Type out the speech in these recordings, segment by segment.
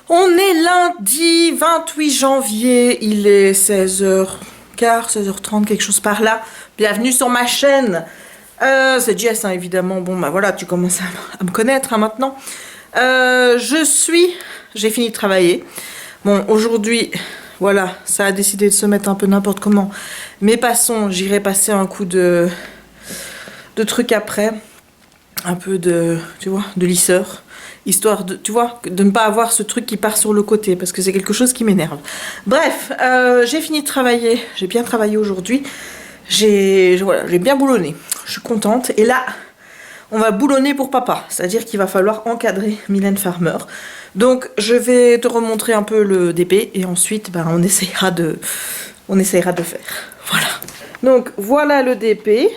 On est lundi 28 janvier, il est 16h15, 16h30, quelque chose par là. Bienvenue sur ma chaîne. C'est Jess, hein, évidemment. Bon, bah voilà, tu commences à me connaître hein, maintenant. J'ai fini de travailler. Bon, aujourd'hui, voilà, ça a décidé de se mettre un peu n'importe comment. Mais passons, j'irai passer un coup de trucs après. Un peu de, tu vois, de lisseur. Histoire de, tu vois, de ne pas avoir ce truc qui part sur le côté, parce que c'est quelque chose qui m'énerve. Bref, j'ai fini de travailler, j'ai bien travaillé aujourd'hui, j'ai bien boulonné, je suis contente. Et là, on va boulonner pour papa, c'est-à-dire qu'il va falloir encadrer Mylène Farmer. Donc, je vais te remontrer un peu le DP, et ensuite, ben, on essayera de faire. Voilà. Donc, voilà le DP.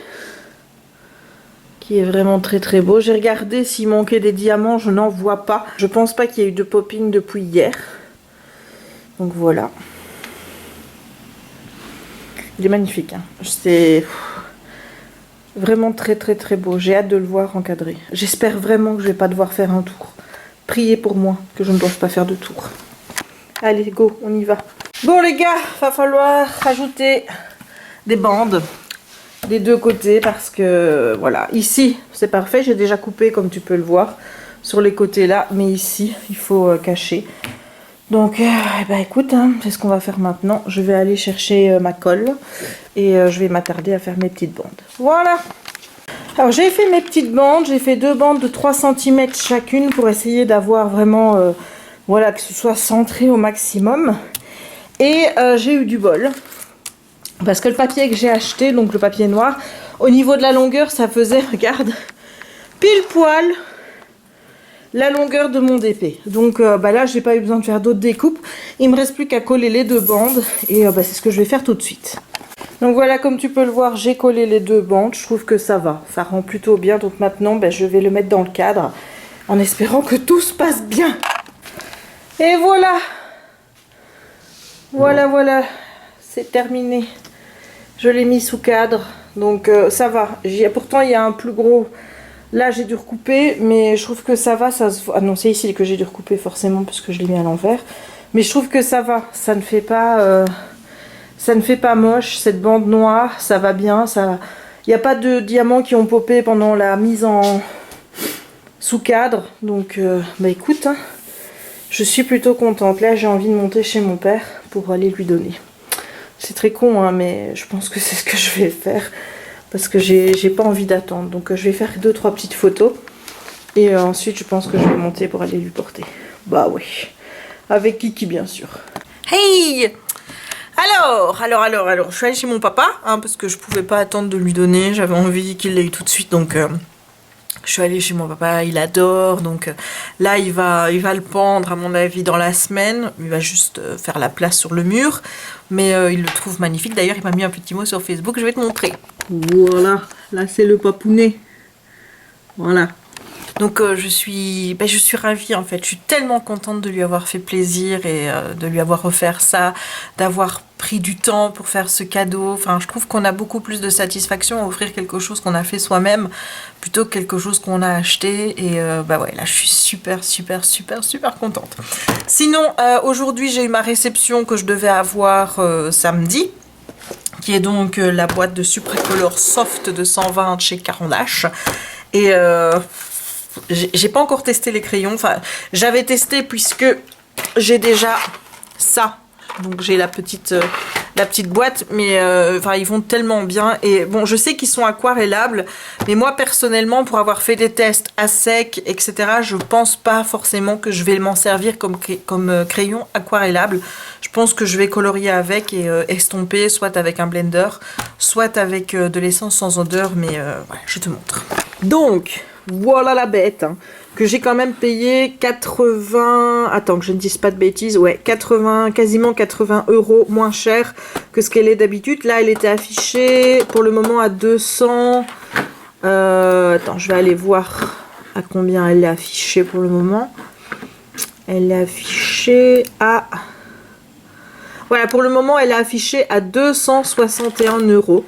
Qui est vraiment très très beau. J'ai regardé s'il manquait des diamants, je n'en vois pas. Je pense pas qu'il y ait eu de popping depuis hier. Donc voilà. Il est magnifique. Hein. C'est vraiment très très très beau. J'ai hâte de le voir encadré. J'espère vraiment que je vais pas devoir faire un tour. Priez pour moi que je ne doive pas faire de tour. Allez, go, on y va. Bon les gars, va falloir rajouter des bandes. Des deux côtés parce que voilà, ici c'est parfait, j'ai déjà coupé comme tu peux le voir sur les côtés là, mais ici il faut cacher. Donc bah écoute, hein, c'est ce qu'on va faire maintenant. Je vais aller chercher ma colle et je vais m'attarder à faire mes petites bandes. Voilà. Alors j'ai fait mes petites bandes, j'ai fait deux bandes de 3 cm chacune pour essayer d'avoir vraiment voilà, que ce soit centré au maximum. Et j'ai eu du bol. Parce que le papier que j'ai acheté, donc le papier noir, au niveau de la longueur, ça faisait, regarde, pile poil la longueur de mon DP. Donc bah là, j'ai pas eu besoin de faire d'autres découpes. Il me reste plus qu'à coller les deux bandes et bah, c'est ce que je vais faire tout de suite. Donc voilà, comme tu peux le voir, j'ai collé les deux bandes. Je trouve que ça va, ça rend plutôt bien. Donc maintenant, bah, je vais le mettre dans le cadre en espérant que tout se passe bien. Et voilà. Voilà, c'est terminé. Je l'ai mis sous cadre, donc ça va. Pourtant, il y a un plus gros. Là, j'ai dû recouper, mais je trouve que ça va. Ça se... Ah non, c'est ici que j'ai dû recouper forcément parce que je l'ai mis à l'envers. Mais je trouve que ça va. Ça ne fait pas moche. Cette bande noire, ça va bien. Ça... Il n'y a pas de diamants qui ont popé pendant la mise en sous cadre. Donc, bah écoute, hein, je suis plutôt contente. Là, j'ai envie de monter chez mon père pour aller lui donner. C'est très con, hein, mais je pense que c'est ce que je vais faire. Parce que j'ai pas envie d'attendre. Donc je vais faire 2-3 petites photos. Et ensuite, je pense que je vais monter pour aller lui porter. Bah oui. Avec Kiki, bien sûr. Hey! Alors, je suis allée chez mon papa. Hein, parce que je pouvais pas attendre de lui donner. J'avais envie qu'il l'ait eu tout de suite. Donc... je suis allée chez mon papa, il adore, donc là il va le pendre à mon avis dans la semaine, il va juste faire la place sur le mur, mais il le trouve magnifique, d'ailleurs il m'a mis un petit mot sur Facebook, je vais te montrer. Voilà, là c'est le papounet, voilà. Donc je suis ravie en fait, je suis tellement contente de lui avoir fait plaisir et de lui avoir offert ça, d'avoir pris du temps pour faire ce cadeau. Enfin, je trouve qu'on a beaucoup plus de satisfaction à offrir quelque chose qu'on a fait soi-même plutôt que quelque chose qu'on a acheté. Et bah ouais, là je suis super contente. Sinon, aujourd'hui j'ai eu ma réception que je devais avoir samedi, qui est donc la boîte de Suprecolor Soft de 120 chez Caran d'Ache. Et j'ai pas encore testé les crayons, enfin j'avais testé puisque j'ai déjà ça, donc j'ai la petite boîte, mais enfin ils vont tellement bien. Et bon, je sais qu'ils sont aquarellables, mais moi personnellement, pour avoir fait des tests à sec, etc., je pense pas forcément que je vais m'en servir comme crayon aquarellable. Je pense que je vais colorier avec et estomper, soit avec un blender, soit avec de l'essence sans odeur, mais voilà, je te montre. Donc voilà la bête, hein, que j'ai quand même payé 80... Attends, que je ne dise pas de bêtises. Ouais, 80, quasiment 80 € moins cher que ce qu'elle est d'habitude. Là, elle était affichée pour le moment à 200... attends, je vais aller voir à combien elle est affichée pour le moment. Elle est affichée à... Voilà, pour le moment, elle est affichée à 261 €.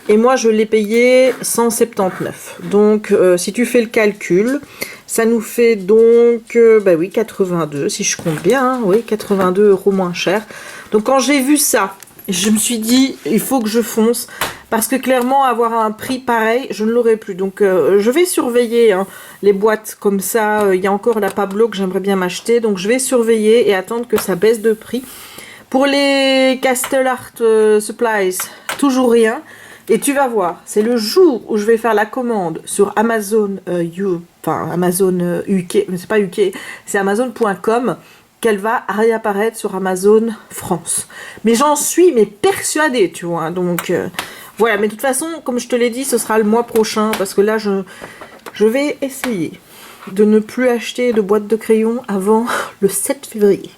Et moi, je l'ai payé 179. Donc, si tu fais le calcul, ça nous fait donc, bah oui, 82, si je compte bien, hein, oui, 82 € moins cher. Donc, quand j'ai vu ça, je me suis dit, il faut que je fonce. Parce que clairement, avoir un prix pareil, je ne l'aurais plus. Donc, je vais surveiller hein, les boîtes comme ça. Il y a encore la Pablo que j'aimerais bien m'acheter. Donc, je vais surveiller et attendre que ça baisse de prix. Pour les Castle Art Supplies, toujours rien. Et tu vas voir, c'est le jour où je vais faire la commande sur Amazon Amazon UK, mais c'est pas UK, c'est Amazon.com, qu'elle va réapparaître sur Amazon France. Mais j'en suis persuadée, tu vois. Donc voilà, mais de toute façon, comme je te l'ai dit, ce sera le mois prochain, parce que là, je vais essayer de ne plus acheter de boîte de crayons avant le 7 février.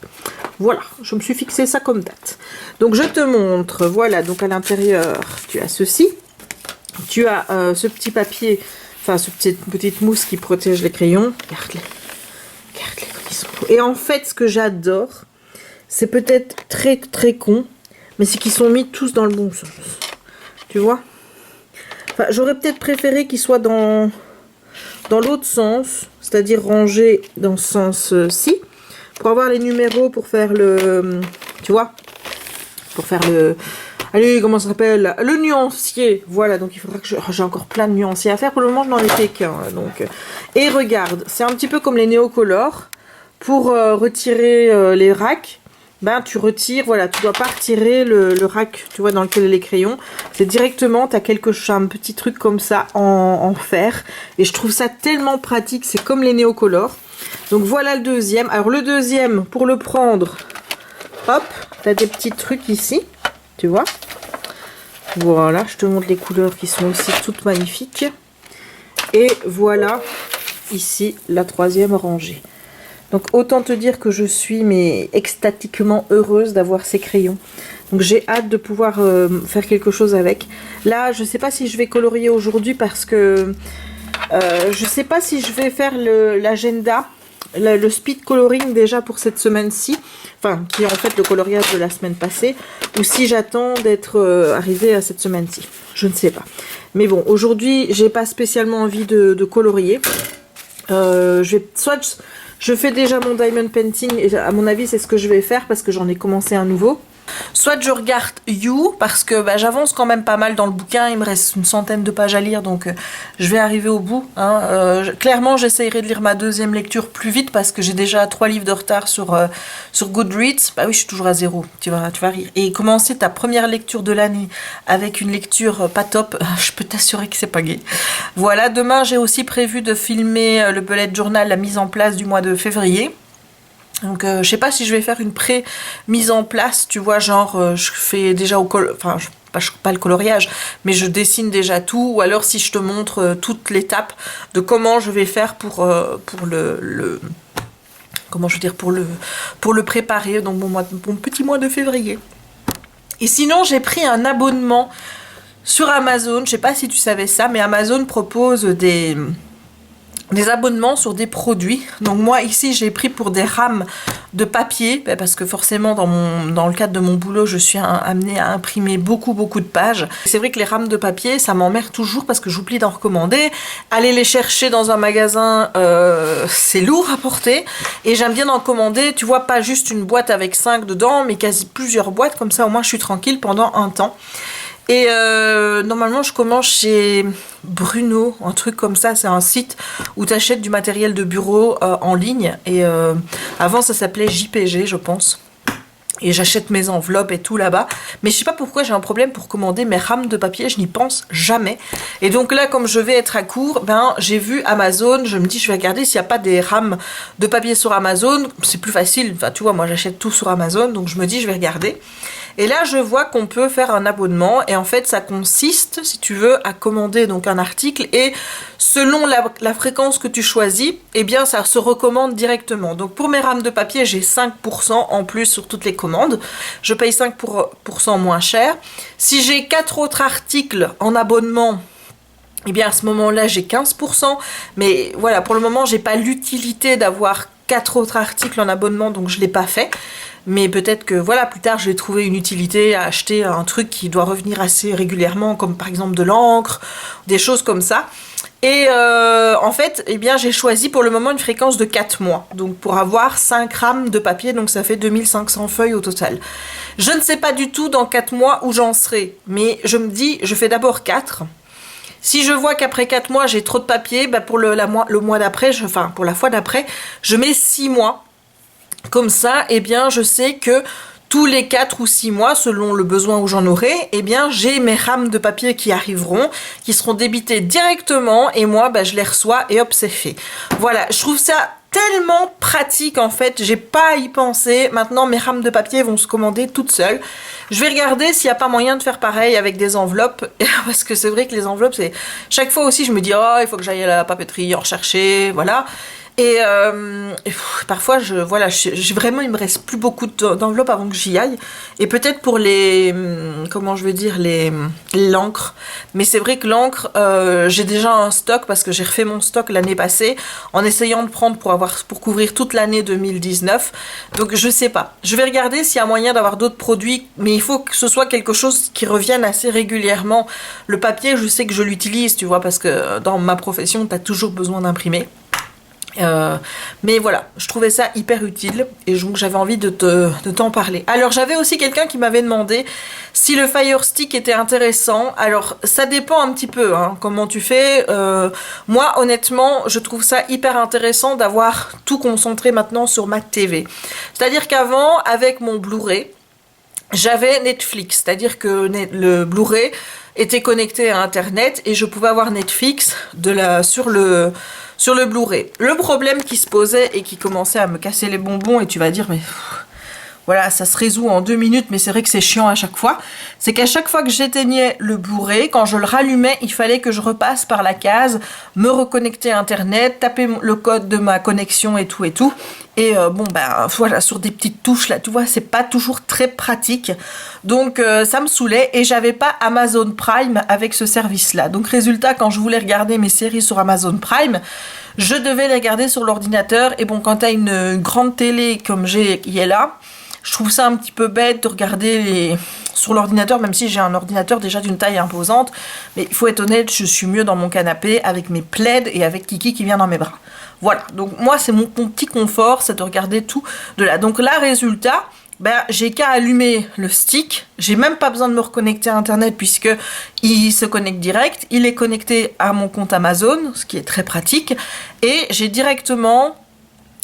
Voilà, je me suis fixé ça comme date. Donc je te montre, voilà, donc à l'intérieur, tu as ceci. Tu as ce petit papier, enfin ce petite mousse qui protège les crayons. Regarde-les. Regarde-les comme ils sont beaux. Et en fait, ce que j'adore, c'est peut-être très très con, mais c'est qu'ils sont mis tous dans le bon sens. Tu vois? Enfin, j'aurais peut-être préféré qu'ils soient dans l'autre sens, c'est-à-dire rangés dans ce sens-ci. Pour avoir les numéros, pour faire le... Tu vois? Pour faire le... Allez, comment ça s'appelle? Le nuancier. Voilà, donc il faudra que j'ai encore plein de nuanciers à faire. Pour le moment, je n'en ai fait qu'un. Donc... Et regarde, c'est un petit peu comme les néocolores. Pour retirer les racks, ben tu retires, voilà, tu dois pas retirer le rack, tu vois, dans lequel les crayons. C'est directement, tu as un petit truc comme ça en fer. Et je trouve ça tellement pratique, c'est comme les néocolores. Donc voilà le deuxième. Alors le deuxième, pour le prendre, hop, tu as des petits trucs ici, tu vois. Voilà, je te montre les couleurs qui sont aussi toutes magnifiques. Et voilà, ici, la troisième rangée. Donc autant te dire que je suis extatiquement heureuse d'avoir ces crayons. Donc j'ai hâte de pouvoir faire quelque chose avec. Là, je ne sais pas si je vais colorier aujourd'hui parce que je ne sais pas si je vais faire l'agenda, le speed coloring déjà pour cette semaine-ci, enfin qui est en fait le coloriage de la semaine passée, ou si j'attends d'être arrivée à cette semaine-ci. Je ne sais pas. Mais bon, aujourd'hui, j'ai pas spécialement envie de colorier. Je fais déjà mon diamond painting et à mon avis c'est ce que je vais faire parce que j'en ai commencé un nouveau. Soit je regarde You parce que j'avance quand même pas mal dans le bouquin, il me reste une centaine de pages à lire donc je vais arriver au bout. Hein. Clairement j'essayerai de lire ma deuxième lecture plus vite parce que j'ai déjà 3 livres de retard sur Goodreads. Bah oui, je suis toujours à 0, tu vas rire. Et commencer ta première lecture de l'année avec une lecture pas top, je peux t'assurer que c'est pas gai. Voilà, demain j'ai aussi prévu de filmer le bullet journal, la mise en place du mois de février. Donc je sais pas si je vais faire une pré-mise en place, tu vois, genre je fais déjà pas le coloriage, mais je dessine déjà tout, ou alors si je te montre toute l'étape de comment je vais faire pour le préparer, donc mon petit mois de février. Et sinon j'ai pris un abonnement sur Amazon, je sais pas si tu savais ça, mais Amazon propose des abonnements sur des produits. Donc moi ici j'ai pris pour des rames de papier parce que forcément dans le cadre de mon boulot je suis amenée à imprimer beaucoup de pages. C'est vrai que les rames de papier ça m'emmerde toujours parce que j'oublie d'en recommander. Aller les chercher dans un magasin c'est lourd à porter et j'aime bien en commander, tu vois, pas juste une boîte avec 5 dedans mais quasi plusieurs boîtes, comme ça au moins je suis tranquille pendant un temps. Et normalement je commence chez Bruno, un truc comme ça, c'est un site où tu achètes du matériel de bureau en ligne. Et avant ça s'appelait JPG je pense. Et j'achète mes enveloppes et tout là-bas. Mais je sais pas pourquoi j'ai un problème pour commander mes rames de papier, je n'y pense jamais. Et donc là comme je vais être à court, j'ai vu Amazon, je me dis je vais regarder s'il n'y a pas des rames de papier sur Amazon. C'est plus facile, enfin tu vois, moi j'achète tout sur Amazon, donc je me dis je vais regarder. Et là je vois qu'on peut faire un abonnement et en fait ça consiste, si tu veux, à commander donc un article et selon la fréquence que tu choisis, eh bien ça se recommande directement. Donc pour mes rames de papier j'ai 5% en plus sur toutes les commandes, je paye 5% moins cher. Si j'ai 4 autres articles en abonnement, eh bien à ce moment-là j'ai 15%, mais voilà, pour le moment j'ai pas l'utilité d'avoir 4 autres articles en abonnement, donc je l'ai pas fait. mais peut-être que voilà, plus tard je vais trouver une utilité à acheter un truc qui doit revenir assez régulièrement, comme par exemple de l'encre, des choses comme ça. Et en fait, eh bien, j'ai choisi pour le moment une fréquence de 4 mois, donc pour avoir 5 rames de papier, donc ça fait 2500 feuilles au total. Je ne sais pas du tout dans 4 mois où j'en serai, mais je me dis, je fais d'abord 4. Si je vois qu'après 4 mois, j'ai trop de papier, bah pour le mois d'après, enfin pour la fois d'après, je mets 6 mois. Comme ça, eh bien, je sais que tous les 4 ou 6 mois, selon le besoin où j'en aurai, eh bien, j'ai mes rames de papier qui arriveront, qui seront débitées directement, et moi, bah, je les reçois, et hop, c'est fait. Voilà, je trouve ça tellement pratique, en fait, j'ai pas à y penser. Maintenant, mes rames de papier vont se commander toutes seules. Je vais regarder s'il n'y a pas moyen de faire pareil avec des enveloppes, parce que c'est vrai que les enveloppes, c'est... Chaque fois aussi, je me dis, oh, il faut que j'aille à la papeterie en rechercher, voilà. Et parfois, voilà, vraiment, il me reste plus beaucoup d'enveloppes avant que j'y aille. Et peut-être pour les, comment je veux dire, l'encre. Mais c'est vrai que l'encre, j'ai déjà un stock parce que j'ai refait mon stock l'année passée en essayant de prendre pour couvrir toute l'année 2019. Donc je sais pas. Je vais regarder s'il y a moyen d'avoir d'autres produits, mais il faut que ce soit quelque chose qui revienne assez régulièrement. Le papier, je sais que je l'utilise, tu vois, parce que dans ma profession, tu as toujours besoin d'imprimer. Mais voilà, je trouvais ça hyper utile et donc j'avais envie de t'en parler. Alors j'avais aussi quelqu'un qui m'avait demandé si le Fire Stick était intéressant. Alors ça dépend un petit peu, hein, comment tu fais. Moi honnêtement, je trouve ça hyper intéressant d'avoir tout concentré maintenant sur ma TV. C'est-à-dire qu'avant, avec mon Blu-ray, j'avais Netflix, c'est-à-dire que le Blu-ray était connecté à Internet et je pouvais avoir Netflix sur le Blu-ray. Le problème qui se posait et qui commençait à me casser les bonbons, et tu vas dire, mais voilà, ça se résout en 2 minutes, mais c'est vrai que c'est chiant à chaque fois, c'est qu'à chaque fois que j'éteignais le Blu-ray, quand je le rallumais, il fallait que je repasse par la case, me reconnecter à Internet, taper le code de ma connexion et tout. Et bon, ben voilà, sur des petites touches là, tu vois, c'est pas toujours très pratique. Donc ça me saoulait et j'avais pas Amazon Prime avec ce service-là. Donc résultat, quand je voulais regarder mes séries sur Amazon Prime, je devais les regarder sur l'ordinateur. Et bon, quand t'as une grande télé comme qui est là, je trouve ça un petit peu bête de regarder sur l'ordinateur, même si j'ai un ordinateur déjà d'une taille imposante. Mais il faut être honnête, je suis mieux dans mon canapé avec mes plaids et avec Kiki qui vient dans mes bras. Voilà, donc moi c'est mon petit confort, c'est de regarder tout de là. Donc là, résultat, ben, j'ai qu'à allumer le stick, j'ai même pas besoin de me reconnecter à Internet puisque il se connecte direct, il est connecté à mon compte Amazon, ce qui est très pratique, et j'ai directement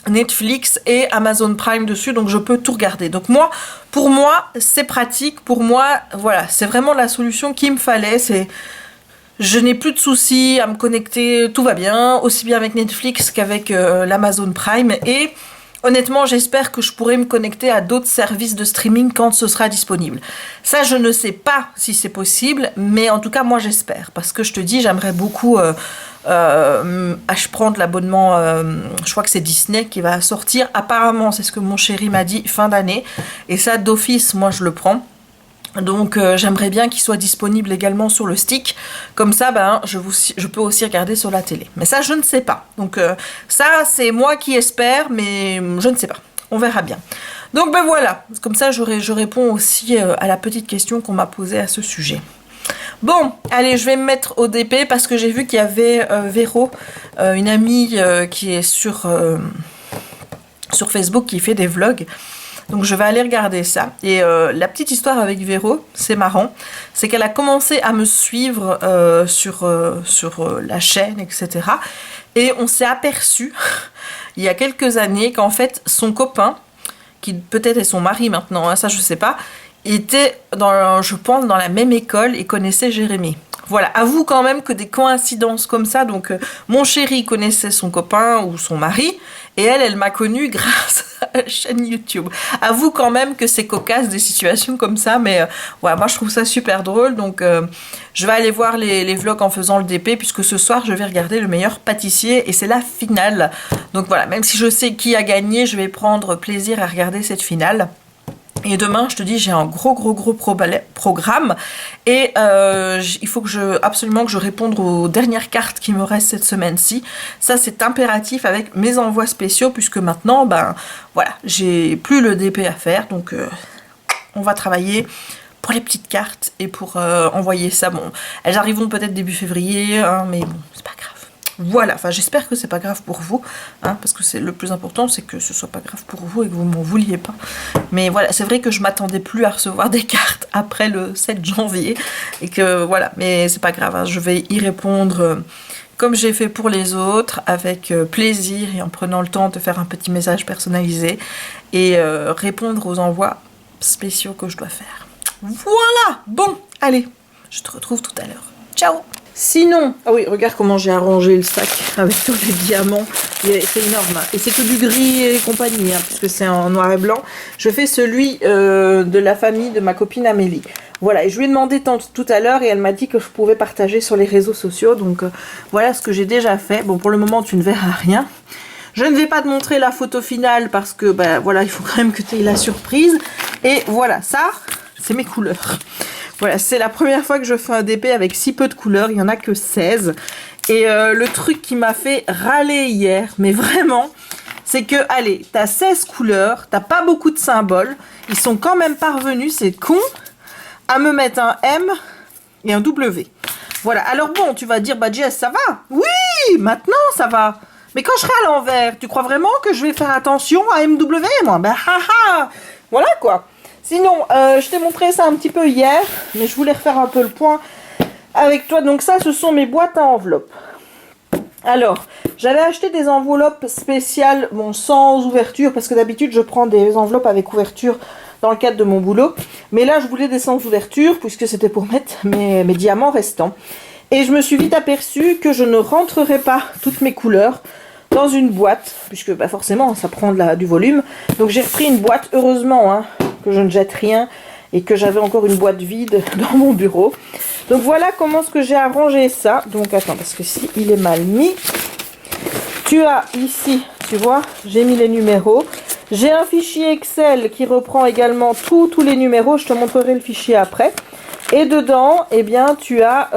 Netflix et Amazon Prime dessus, donc je peux tout regarder. Donc pour moi, c'est pratique, pour moi, voilà, c'est vraiment la solution qu'il me fallait, je n'ai plus de soucis à me connecter, tout va bien, aussi bien avec Netflix qu'avec l'Amazon Prime. Et honnêtement, j'espère que je pourrai me connecter à d'autres services de streaming quand ce sera disponible. Ça, je ne sais pas si c'est possible, mais en tout cas, moi, j'espère. Parce que je te dis, j'aimerais beaucoup prendre l'abonnement, je crois que c'est Disney qui va sortir. Apparemment, c'est ce que mon chéri m'a dit, fin d'année. Et ça, d'office, moi, je le prends. Donc j'aimerais bien qu'il soit disponible également sur le stick, comme ça ben, je peux aussi regarder sur la télé. Mais ça je ne sais pas, donc ça c'est moi qui espère, mais je ne sais pas, on verra bien. Donc ben voilà, comme ça je réponds aussi à la petite question qu'on m'a posée à ce sujet. Bon, allez, je vais me mettre au DP parce que j'ai vu qu'il y avait Véro, une amie qui est sur Facebook, qui fait des vlogs. Donc je vais aller regarder ça. Et la petite histoire avec Véro, c'est marrant, c'est qu'elle a commencé à me suivre sur la chaîne, etc. Et on s'est aperçu, il y a quelques années, qu'en fait, son copain, qui peut-être est son mari maintenant, hein, ça je sais pas, était, je pense, dans la même école et connaissait Jérémy. Voilà, avoue quand même que des coïncidences comme ça, donc mon chéri connaissait son copain ou son mari, et elle m'a connue grâce à la chaîne YouTube. Avoue quand même que c'est cocasse des situations comme ça, mais ouais, moi je trouve ça super drôle, donc je vais aller voir les vlogs en faisant le DP, puisque ce soir je vais regarder le meilleur pâtissier, et c'est la finale. Donc voilà, même si je sais qui a gagné, je vais prendre plaisir à regarder cette finale. Et demain, je te dis, j'ai un gros programme et il faut que absolument que je réponde aux dernières cartes qui me restent cette semaine-ci. Ça, c'est impératif avec mes envois spéciaux puisque maintenant, ben voilà, j'ai plus le DP à faire. Donc, on va travailler pour les petites cartes et pour envoyer ça. Bon, elles arriveront peut-être début février, hein, mais bon, c'est pas grave. Voilà, enfin j'espère que c'est pas grave pour vous, hein, parce que c'est le plus important, c'est que ce soit pas grave pour vous et que vous m'en vouliez pas. Mais voilà, c'est vrai que je m'attendais plus à recevoir des cartes après le 7 janvier, et que voilà, mais c'est pas grave, hein, je vais y répondre comme j'ai fait pour les autres, avec plaisir et en prenant le temps de faire un petit message personnalisé et répondre aux envois spéciaux que je dois faire. Voilà, bon, allez, je te retrouve tout à l'heure. Ciao! Sinon, ah oui, regarde comment j'ai arrangé le sac avec tous les diamants. C'est énorme. Hein. Et c'est que du gris et compagnie, hein, puisque c'est en noir et blanc. Je fais celui de la famille de ma copine Amélie. Voilà, et je lui ai demandé tout à l'heure et elle m'a dit que je pouvais partager sur les réseaux sociaux. Donc voilà ce que j'ai déjà fait. Bon, pour le moment, tu ne verras rien. Je ne vais pas te montrer la photo finale parce que, ben voilà, il faut quand même que tu aies la surprise. Et voilà, ça, c'est mes couleurs. Voilà, c'est la première fois que je fais un DP avec si peu de couleurs, il n'y en a que 16. Et le truc qui m'a fait râler hier, mais vraiment, c'est que, allez, t'as 16 couleurs, t'as pas beaucoup de symboles, ils sont quand même parvenus, c'est con, à me mettre un M et un W. Voilà, alors bon, tu vas dire, bah Jess, ça va? Oui, maintenant ça va. Mais quand je serai à l'envers, tu crois vraiment que je vais faire attention à MW, moi? Ben, haha, voilà quoi. Sinon, je t'ai montré ça un petit peu hier, mais je voulais refaire un peu le point avec toi. Donc ça, ce sont mes boîtes à enveloppes. Alors, j'avais acheté des enveloppes spéciales, bon, sans ouverture, parce que d'habitude, je prends des enveloppes avec ouverture dans le cadre de mon boulot. Mais là, je voulais des sans ouverture, puisque c'était pour mettre mes diamants restants. Et je me suis vite aperçue que je ne rentrerai pas toutes mes couleurs dans une boîte, puisque bah, forcément, ça prend du volume. Donc j'ai repris une boîte, heureusement, hein, que je ne jette rien et que j'avais encore une boîte vide dans mon bureau. Donc voilà comment est-ce que j'ai arrangé ça. Donc attends, parce que si il est mal mis, tu as ici, tu vois, j'ai mis les numéros. J'ai un fichier Excel qui reprend également tous les numéros. Je te montrerai le fichier après. Et dedans, eh bien, tu as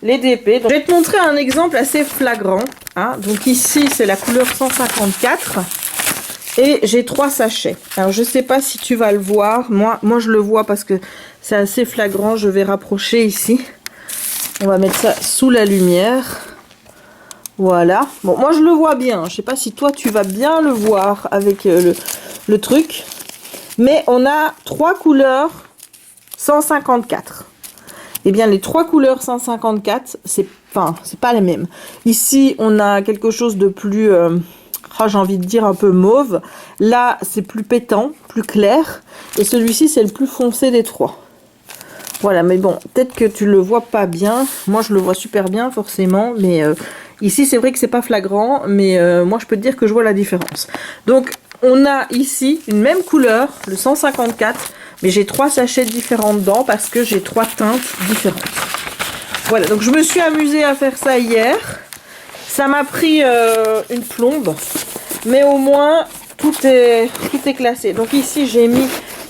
les DP. Donc, je vais te montrer un exemple assez flagrant. Hein. Donc ici, c'est la couleur 154. Et j'ai 3 sachets. Alors, je ne sais pas si tu vas le voir. Moi, je le vois parce que c'est assez flagrant. Je vais rapprocher ici. On va mettre ça sous la lumière. Voilà. Bon, moi, je le vois bien. Je ne sais pas si toi, tu vas bien le voir avec le truc. Mais on a 3 couleurs 154. Eh bien, les 3 couleurs 154, c'est pas les mêmes. Ici, on a quelque chose de plus... j'ai envie de dire un peu mauve. Là, c'est plus pétant, plus clair. Et celui-ci, c'est le plus foncé des 3. Voilà, mais bon, peut-être que tu le vois pas bien. Moi, je le vois super bien, forcément. Mais ici, c'est vrai que c'est pas flagrant. Mais moi, je peux te dire que je vois la différence. Donc, on a ici une même couleur, le 154. Mais j'ai 3 sachets différents dedans parce que j'ai 3 teintes différentes. Voilà, donc je me suis amusée à faire ça hier. Ça m'a pris une plombe, mais au moins tout est classé. Donc ici j'ai mis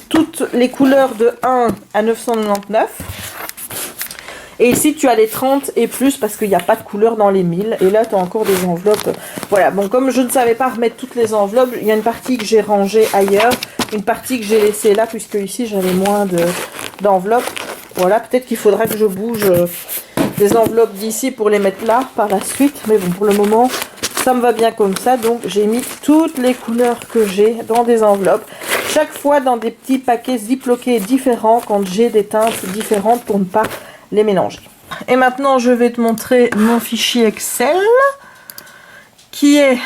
toutes les couleurs de 1 à 999. Et ici tu as les 30 et plus parce qu'il n'y a pas de couleur dans les 1000. Et là tu as encore des enveloppes. Voilà, bon comme je ne savais pas remettre toutes les enveloppes, il y a une partie que j'ai rangée ailleurs. Une partie que j'ai laissée là puisque ici j'avais moins d'enveloppes. Voilà, peut-être qu'il faudra que je bouge des enveloppes d'ici pour les mettre là par la suite. Mais bon, pour le moment, ça me va bien comme ça. Donc, j'ai mis toutes les couleurs que j'ai dans des enveloppes. Chaque fois dans des petits paquets ziploqués différents quand j'ai des teintes différentes pour ne pas les mélanger. Et maintenant, je vais te montrer mon fichier Excel qui est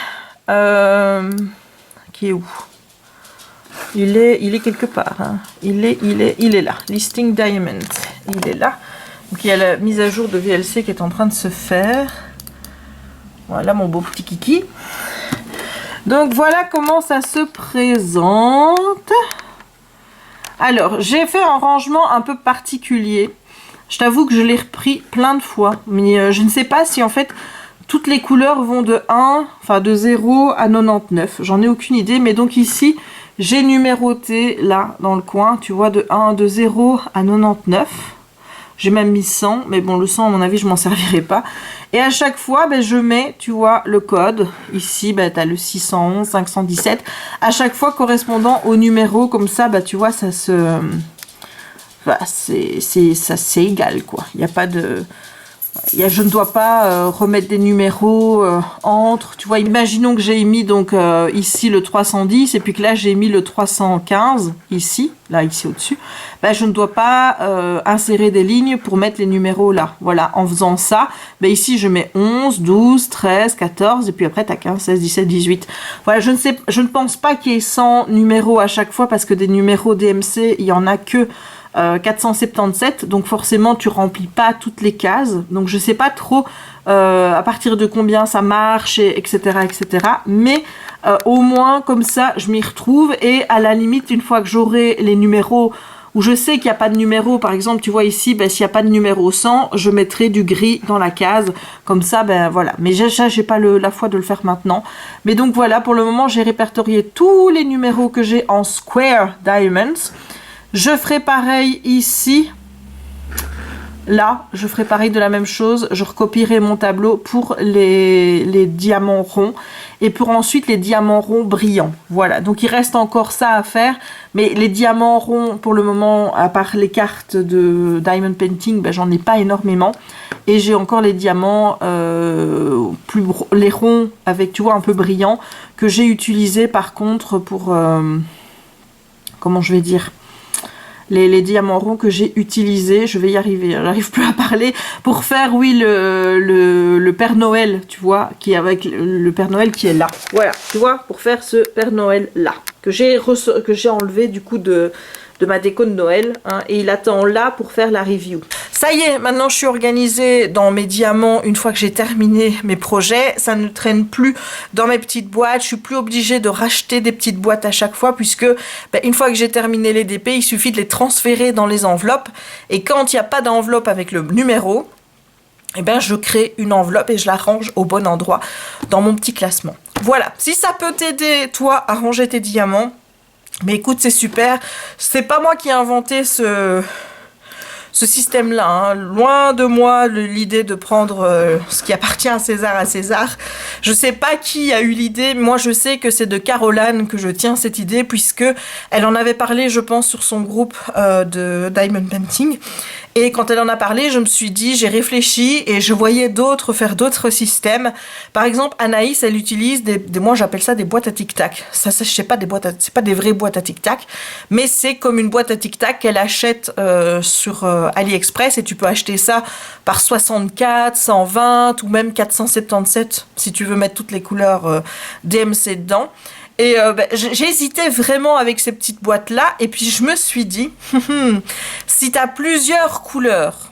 où? Il est quelque part. Hein. Il est là. Listing Diamond. Il est là. Donc il y a la mise à jour de VLC qui est en train de se faire. Voilà mon beau petit kiki. Donc voilà comment ça se présente. Alors j'ai fait un rangement un peu particulier. Je t'avoue que je l'ai repris plein de fois. Mais je ne sais pas si en fait toutes les couleurs vont de 0 à 99. J'en ai aucune idée. Mais donc ici... j'ai numéroté là dans le coin, tu vois, de 0 à 99. J'ai même mis 100, mais bon, le 100, à mon avis, je m'en servirai pas. Et à chaque fois, ben, je mets, tu vois, le code. Ici, ben, tu as le 611, 517. À chaque fois correspondant au numéro, comme ça, ben, tu vois, ça se... Bah, c'est égal, quoi. Il n'y a pas de... je ne dois pas remettre des numéros entre, tu vois, imaginons que j'ai mis donc ici le 310 et puis que là j'ai mis le 315 ici, là ici au-dessus, ben, je ne dois pas insérer des lignes pour mettre les numéros là. Voilà, en faisant ça, ben, ici je mets 11, 12, 13, 14 et puis après tu as 15, 16, 17, 18. Voilà, je ne pense pas qu'il y ait 100 numéros à chaque fois parce que des numéros DMC, il n'y en a que 477, donc forcément tu remplis pas toutes les cases, donc je sais pas trop à partir de combien ça marche, etc., mais au moins comme ça je m'y retrouve, et à la limite une fois que j'aurai les numéros où je sais qu'il n'y a pas de numéro, par exemple tu vois ici, ben, s'il n'y a pas de numéro 100, je mettrai du gris dans la case, comme ça, ben voilà, mais j'ai pas la foi de le faire maintenant, mais donc voilà, pour le moment j'ai répertorié tous les numéros que j'ai en Square Diamonds. Je ferai pareil ici, là, je ferai pareil de la même chose, je recopierai mon tableau pour les diamants ronds et pour ensuite les diamants ronds brillants. Voilà, donc il reste encore ça à faire, mais les diamants ronds, pour le moment, à part les cartes de Diamond Painting, ben, j'en ai pas énormément. Et j'ai encore les diamants, les ronds avec, tu vois, un peu brillants, que j'ai utilisés par contre pour, comment je vais dire, les diamants ronds que j'ai utilisés, je vais y arriver, j'arrive plus à parler, pour faire, oui, le Père Noël, tu vois, qui est avec le Père Noël qui est là. Voilà, tu vois, pour faire ce Père Noël là, que j'ai enlevé du coup de ma déco de Noël, hein, et il attend là pour faire la review. Ça y est, maintenant je suis organisée dans mes diamants. Une fois que j'ai terminé mes projets, ça ne traîne plus dans mes petites boîtes. Je suis plus obligée de racheter des petites boîtes à chaque fois, puisque ben, une fois que j'ai terminé les DP, il suffit de les transférer dans les enveloppes. Et quand il n'y a pas d'enveloppe avec le numéro, eh ben, je crée une enveloppe et je la range au bon endroit dans mon petit classement. Voilà, si ça peut t'aider, toi, à ranger tes diamants, mais écoute, c'est super. C'est pas moi qui ai inventé ce système-là, hein. Loin de moi l'idée de prendre ce qui appartient à César. Je sais pas qui a eu l'idée, moi je sais que c'est de Caroline que je tiens cette idée, puisque elle en avait parlé, je pense, sur son groupe de Diamond Painting. Et quand elle en a parlé, je me suis dit, j'ai réfléchi et je voyais d'autres faire d'autres systèmes. Par exemple, Anaïs, elle utilise moi j'appelle ça des boîtes à tic-tac. Ça je sais pas, c'est pas des vraies boîtes à tic-tac, mais c'est comme une boîte à tic-tac qu'elle achète sur AliExpress, et tu peux acheter ça par 64, 120 ou même 477 si tu veux mettre toutes les couleurs DMC dedans. Et ben, j'hésitais vraiment avec ces petites boîtes là, et puis je me suis dit si tu as plusieurs couleurs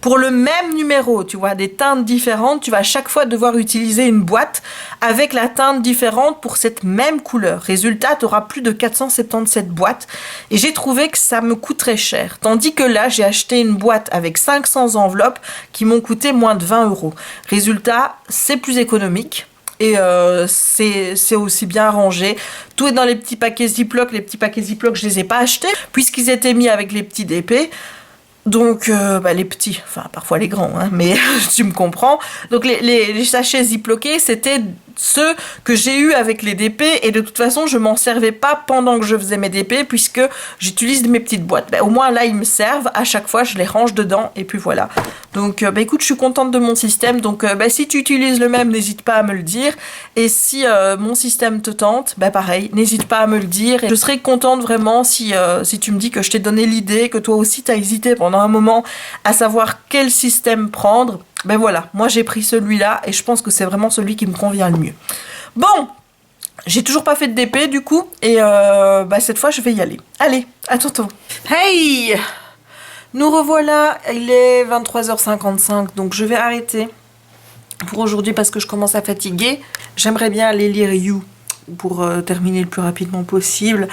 pour le même numéro, tu vois, des teintes différentes, tu vas à chaque fois devoir utiliser une boîte avec la teinte différente pour cette même couleur. Résultat, tu auras plus de 477 boîtes, et j'ai trouvé que ça me coûterait cher. Tandis que là, j'ai acheté une boîte avec 500 enveloppes qui m'ont coûté moins de 20 €. Résultat, c'est plus économique. Et c'est aussi bien rangé. Tout est dans les petits paquets Ziploc. Les petits paquets Ziploc, je les ai pas achetés puisqu'ils étaient mis avec les petits DP. Donc, les petits, enfin parfois les grands, hein, mais tu me comprends. Donc les sachets ziploqués, c'était ceux que j'ai eu avec les DP, et de toute façon je m'en servais pas pendant que je faisais mes DP puisque j'utilise mes petites boîtes. Ben, au moins là ils me servent, à chaque fois je les range dedans et puis voilà. Donc écoute, je suis contente de mon système, donc si tu utilises le même, n'hésite pas à me le dire, et si mon système te tente, pareil, n'hésite pas à me le dire, et je serais contente vraiment si tu me dis que je t'ai donné l'idée, que toi aussi t'as hésité pendant un moment à savoir quel système prendre. Ben voilà, moi j'ai pris celui-là et je pense que c'est vraiment celui qui me convient le mieux. Bon, j'ai toujours pas fait de DP du coup, et cette fois je vais y aller. Allez, à tantôt. Hey, nous revoilà, il est 23h55, donc je vais arrêter pour aujourd'hui parce que je commence à fatiguer. J'aimerais bien aller lire You pour terminer le plus rapidement possible,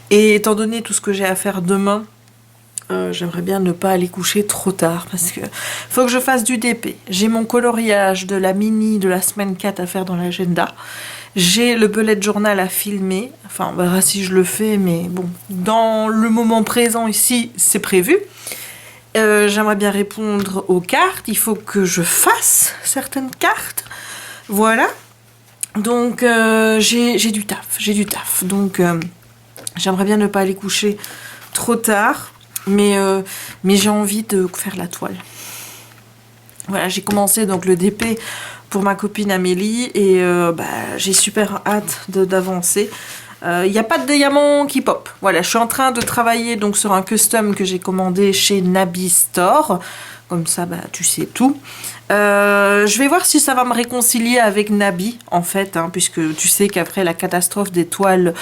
et étant donné tout ce que j'ai à faire demain, J'aimerais bien ne pas aller coucher trop tard parce que faut que je fasse du DP. J'ai mon coloriage de la mini de la semaine 4 à faire dans l'agenda. J'ai le bullet journal à filmer. Enfin, on verra si je le fais, mais bon, dans le moment présent ici, c'est prévu. J'aimerais bien répondre aux cartes. Il faut que je fasse certaines cartes. Voilà. Donc, j'ai du taf. Donc, j'aimerais bien ne pas aller coucher trop tard. Mais j'ai envie de faire la toile. Voilà, j'ai commencé donc le DP pour ma copine Amélie et j'ai super hâte d'avancer. Il n'y a pas de diamant qui pop. Voilà, je suis en train de travailler donc sur un custom que j'ai commandé chez Nabi Store. Comme ça, tu sais tout. Je vais voir si ça va me réconcilier avec Nabi, en fait, hein, puisque tu sais qu'après la catastrophe des toiles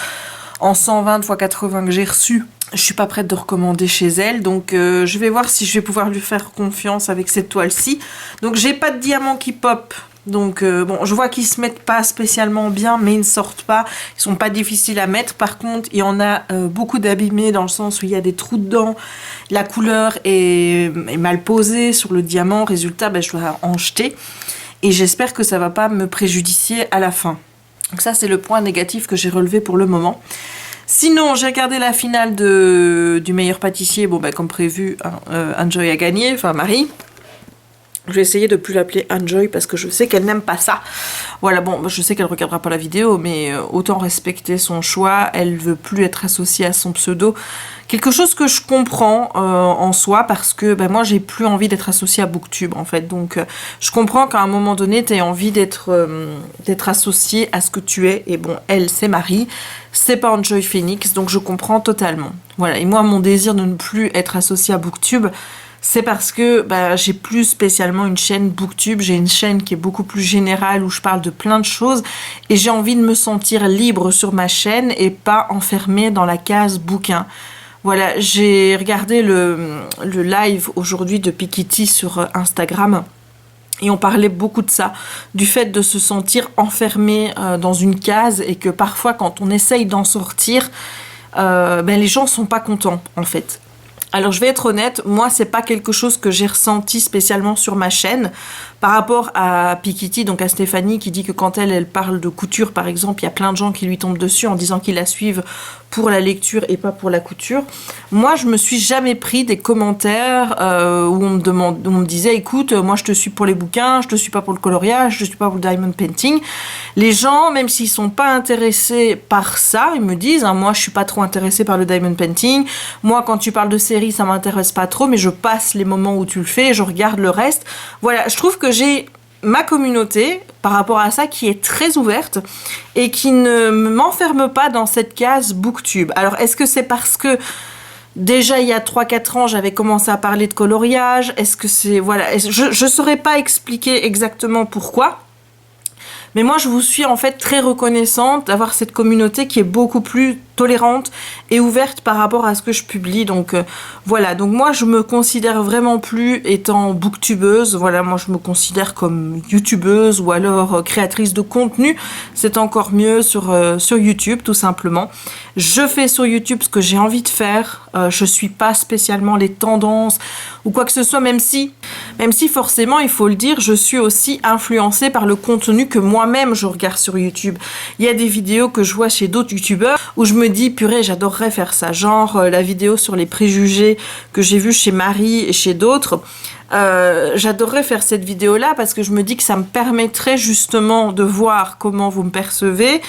en 120 x 80 que j'ai reçues, je suis pas prête de recommander chez elle, donc je vais voir si je vais pouvoir lui faire confiance avec cette toile-ci. Donc j'ai pas de diamants qui pop, donc bon, je vois qu'ils se mettent pas spécialement bien, mais ils ne sortent pas, ils sont pas difficiles à mettre. Par contre, il y en a beaucoup d'abîmés dans le sens où il y a des trous dedans, la couleur est mal posée sur le diamant, résultat, je dois en jeter. Et j'espère que ça va pas me préjudicier à la fin. Donc ça, c'est le point négatif que j'ai relevé pour le moment. Sinon, j'ai regardé la finale du meilleur pâtissier. Bon, comme prévu, Enjoy a gagné, enfin Marie. Je vais essayer de plus l'appeler Enjoy parce que je sais qu'elle n'aime pas ça. Voilà, bon, je sais qu'elle ne regardera pas la vidéo, mais autant respecter son choix. Elle veut plus être associée à son pseudo. Quelque chose que je comprends en soi parce que moi, j'ai plus envie d'être associée à Booktube, en fait. Donc, je comprends qu'à un moment donné, tu aies envie d'être associée à ce que tu es. Et bon, elle, c'est Marie. C'est pas Enjoy Phoenix, donc je comprends totalement. Voilà, et moi, mon désir de ne plus être associée à Booktube, c'est parce que j'ai plus spécialement une chaîne Booktube, j'ai une chaîne qui est beaucoup plus générale où je parle de plein de choses et j'ai envie de me sentir libre sur ma chaîne et pas enfermée dans la case bouquin. Voilà, j'ai regardé le live aujourd'hui de Piketty sur Instagram et on parlait beaucoup de ça, du fait de se sentir enfermé dans une case et que parfois quand on essaye d'en sortir, les gens sont pas contents en fait. Alors je vais être honnête, moi c'est pas quelque chose que j'ai ressenti spécialement sur ma chaîne par rapport à Piketty, donc à Stéphanie qui dit que quand elle parle de couture par exemple, il y a plein de gens qui lui tombent dessus en disant qu'ils la suivent pour la lecture et pas pour la couture. Moi je me suis jamais pris des commentaires où on me disait écoute, moi je te suis pour les bouquins, je te suis pas pour le coloriage, je te suis pas pour le diamond painting. Les gens, même s'ils sont pas intéressés par ça, ils me disent moi je suis pas trop intéressée par le diamond painting, moi quand tu parles de série ça m'intéresse pas trop, mais je passe les moments où tu le fais et je regarde le reste. Voilà, je trouve que j'ai ma communauté par rapport à ça qui est très ouverte et qui ne m'enferme pas dans cette case Booktube. Alors est-ce que c'est parce que déjà il y a 3-4 ans j'avais commencé à parler de coloriage? Est-ce que c'est... Voilà, je saurais pas expliquer exactement pourquoi. Mais moi, je vous suis en fait très reconnaissante d'avoir cette communauté qui est beaucoup plus tolérante et ouverte par rapport à ce que je publie. Donc voilà, donc moi je me considère vraiment plus étant booktubeuse. Voilà, moi je me considère comme youtubeuse ou alors créatrice de contenu. C'est encore mieux sur YouTube tout simplement. Je fais sur YouTube ce que j'ai envie de faire. Je suis pas spécialement les tendances ou quoi que ce soit, même si forcément, il faut le dire, je suis aussi influencée par le contenu que moi-même je regarde sur YouTube. Il y a des vidéos que je vois chez d'autres youtubeurs où je me dis, purée, j'adorerais faire ça. Genre la vidéo sur les préjugés que j'ai vue chez Marie et chez d'autres. J'adorerais faire cette vidéo-là parce que je me dis que ça me permettrait justement de voir comment vous me percevez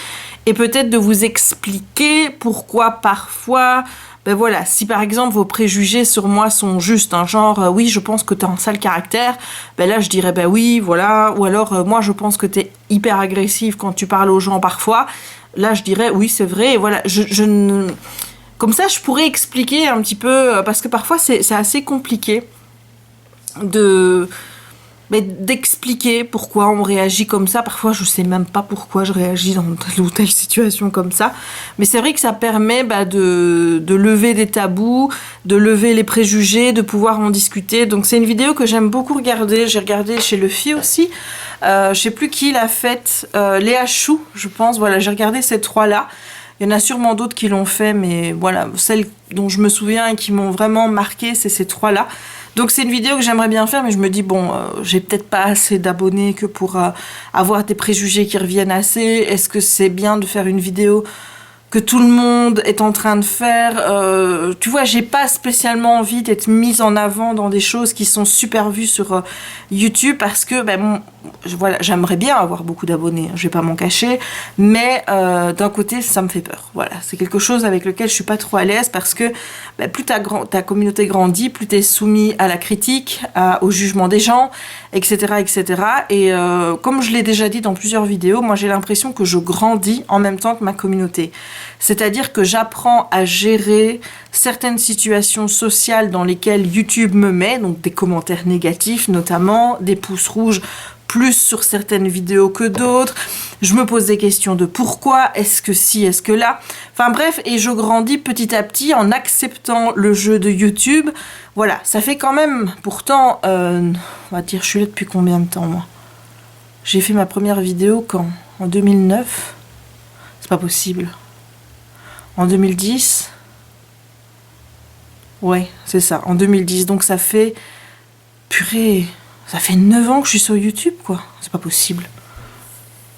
et peut-être de vous expliquer pourquoi parfois... voilà, si par exemple vos préjugés sur moi sont justes, genre oui je pense que t'as un sale caractère, là je dirais oui voilà, ou alors moi je pense que t'es hyper agressive quand tu parles aux gens parfois, là je dirais oui c'est vrai, et voilà, comme ça je pourrais expliquer un petit peu, parce que parfois c'est assez compliqué d'expliquer pourquoi on réagit comme ça. Parfois je sais même pas pourquoi je réagis dans telle ou telle situation comme ça, mais c'est vrai que ça permet de lever des tabous, de lever les préjugés, de pouvoir en discuter. Donc c'est une vidéo que j'aime beaucoup regarder. J'ai regardé chez Luffy aussi, je sais plus qui l'a faite, Léa Chou je pense. Voilà, j'ai regardé ces trois là. Il y en a sûrement d'autres qui l'ont fait, mais voilà, celles dont je me souviens et qui m'ont vraiment marqué, c'est ces 3-là. Donc c'est une vidéo que j'aimerais bien faire, mais je me dis, bon, j'ai peut-être pas assez d'abonnés que pour avoir des préjugés qui reviennent assez. Est-ce que c'est bien de faire une vidéo que tout le monde est en train de faire? Tu vois, j'ai pas spécialement envie d'être mise en avant dans des choses qui sont super vues sur YouTube, parce que voilà, j'aimerais bien avoir beaucoup d'abonnés, je vais pas m'en cacher, mais d'un côté ça me fait peur. Voilà, c'est quelque chose avec lequel je suis pas trop à l'aise, parce que plus ta communauté grandit, plus tu es soumis à la critique, au jugement des gens, etc., etc. Et comme je l'ai déjà dit dans plusieurs vidéos, moi j'ai l'impression que je grandis en même temps que ma communauté. C'est-à-dire que j'apprends à gérer certaines situations sociales dans lesquelles YouTube me met, donc des commentaires négatifs notamment, des pouces rouges plus sur certaines vidéos que d'autres. Je me pose des questions de pourquoi, est-ce que si, est-ce que là. Enfin bref, et je grandis petit à petit en acceptant le jeu de YouTube. Voilà, ça fait quand même, pourtant, on va dire, je suis là depuis combien de temps, moi? J'ai fait ma première vidéo quand? En 2009? C'est pas possible. En 2010? Ouais, c'est ça, en 2010. Donc ça fait... Purée, ça fait 9 ans que je suis sur YouTube, quoi. C'est pas possible.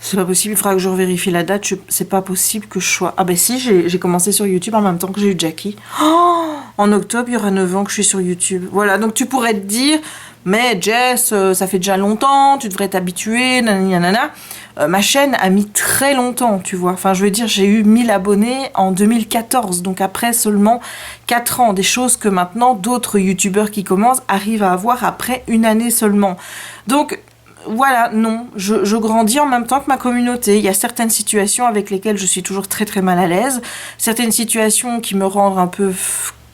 C'est pas possible, il faudra que je revérifie la date. C'est pas possible que je sois... Ah ben si, j'ai commencé sur YouTube en même temps que j'ai eu Jackie. Oh, en octobre, il y aura 9 ans que je suis sur YouTube. Voilà, donc tu pourrais te dire... Mais Jess, ça fait déjà longtemps, tu devrais t'habituer, nanana. Ma chaîne a mis très longtemps, tu vois. Enfin, je veux dire, j'ai eu 1000 abonnés en 2014, donc après seulement 4 ans. Des choses que maintenant, d'autres youtubeurs qui commencent arrivent à avoir après 1 année seulement. Donc, voilà, non, je grandis en même temps que ma communauté. Il y a certaines situations avec lesquelles je suis toujours très très mal à l'aise. Certaines situations qui me rendent un peu...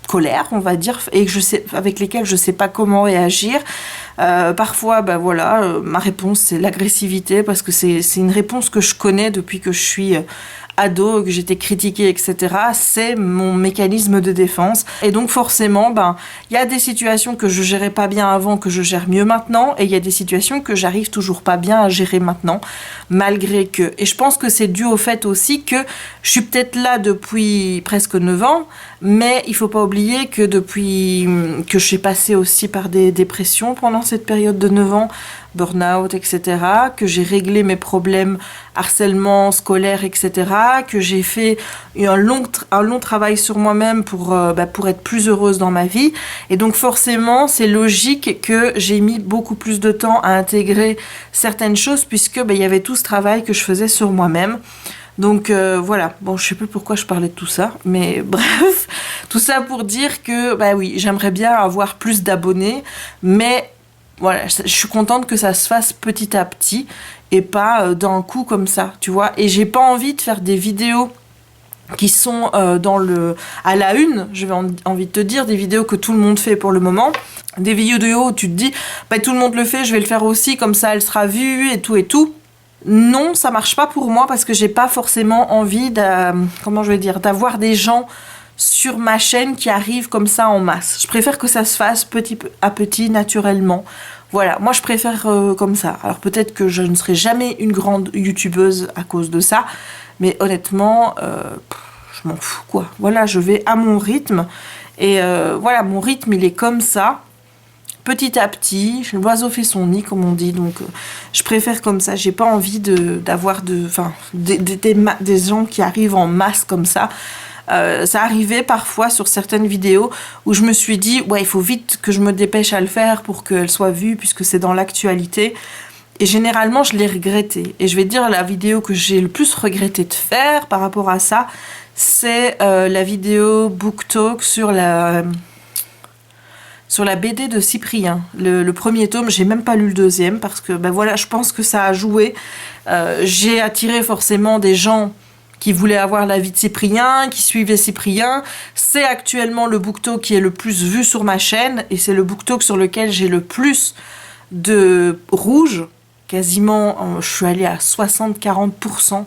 colère, on va dire, et que avec lesquelles je sais pas comment réagir. Parfois, voilà, ma réponse c'est l'agressivité, parce que c'est une réponse que je connais depuis que je suis ado, que j'étais critiquée, etc. C'est mon mécanisme de défense. Et donc forcément, il y a des situations que je gérais pas bien avant, que je gère mieux maintenant, et il y a des situations que j'arrive toujours pas bien à gérer maintenant, malgré que. Et je pense que c'est dû au fait aussi que je suis peut-être là depuis presque 9 ans, mais il faut pas oublier que depuis que je suis passée aussi par des dépressions pendant cette période de 9 ans, burn-out, etc., que j'ai réglé mes problèmes harcèlement scolaire, etc., que j'ai fait un long travail sur moi-même pour être plus heureuse dans ma vie. Et donc forcément, c'est logique que j'ai mis beaucoup plus de temps à intégrer certaines choses, puisque il y avait tout ce travail que je faisais sur moi-même. Donc voilà, bon, je sais plus pourquoi je parlais de tout ça, mais bref, tout ça pour dire que, oui, j'aimerais bien avoir plus d'abonnés, mais voilà, je suis contente que ça se fasse petit à petit et pas d'un coup comme ça, tu vois. Et j'ai pas envie de faire des vidéos qui sont à la une, j'avais envie de te dire, des vidéos que tout le monde fait pour le moment, des vidéos où tu te dis, tout le monde le fait, je vais le faire aussi, comme ça elle sera vue et tout et tout. Non, ça marche pas pour moi, parce que j'ai pas forcément envie d'avoir des gens sur ma chaîne qui arrivent comme ça en masse. Je préfère que ça se fasse petit à petit, naturellement. Voilà, moi je préfère comme ça. Alors peut-être que je ne serai jamais une grande youtubeuse à cause de ça, mais honnêtement, je m'en fous, quoi. Voilà, je vais à mon rythme, et voilà, mon rythme il est comme ça. Petit à petit, l'oiseau fait son nid, comme on dit, donc je préfère comme ça. J'ai pas envie d'avoir des gens qui arrivent en masse comme ça. Ça arrivait parfois sur certaines vidéos où je me suis dit, ouais, il faut vite que je me dépêche à le faire pour qu'elle soit vue, puisque c'est dans l'actualité. Et généralement, je l'ai regretté. Et je vais te dire, la vidéo que j'ai le plus regretté de faire par rapport à ça, c'est la vidéo Book Talk sur la BD de Cyprien. Le premier tome, j'ai même pas lu le deuxième, parce que voilà, je pense que ça a joué. J'ai attiré forcément des gens qui voulaient avoir la vie de Cyprien, qui suivaient Cyprien. C'est actuellement le BookTok qui est le plus vu sur ma chaîne, et c'est le BookTok sur lequel j'ai le plus de rouge. Quasiment, je suis allée à 60-40%,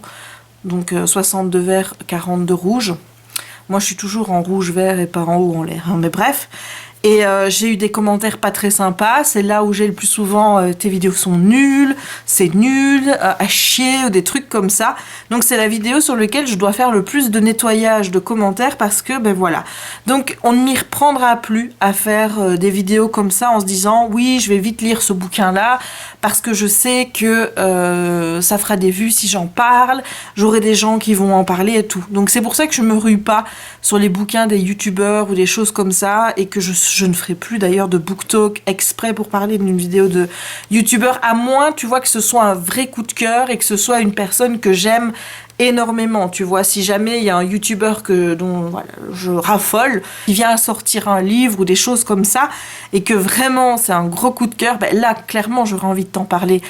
donc 60 de vert, 40 de rouge. Moi, je suis toujours en rouge-vert et pas en haut en l'air, hein, mais bref. Et j'ai eu des commentaires pas très sympas. C'est là où j'ai le plus souvent tes vidéos sont nulles, c'est nul, à chier, ou des trucs comme ça. Donc c'est la vidéo sur laquelle je dois faire le plus de nettoyage de commentaires parce que ben voilà. Donc on ne m'y reprendra plus à faire des vidéos comme ça en se disant oui je vais vite lire ce bouquin là parce que je sais que ça fera des vues si j'en parle, j'aurai des gens qui vont en parler et tout. Donc c'est pour ça que je me rue pas sur les bouquins des youtubeurs ou des choses comme ça et que je ne ferai plus d'ailleurs de book talk exprès pour parler d'une vidéo de youtubeur, à moins tu vois que ce soit un vrai coup de cœur et que ce soit une personne que j'aime énormément, tu vois, si jamais il y a un youtubeur dont voilà, je raffole, qui vient sortir un livre ou des choses comme ça, et que vraiment c'est un gros coup de cœur, ben là clairement j'aurais envie de t'en parler,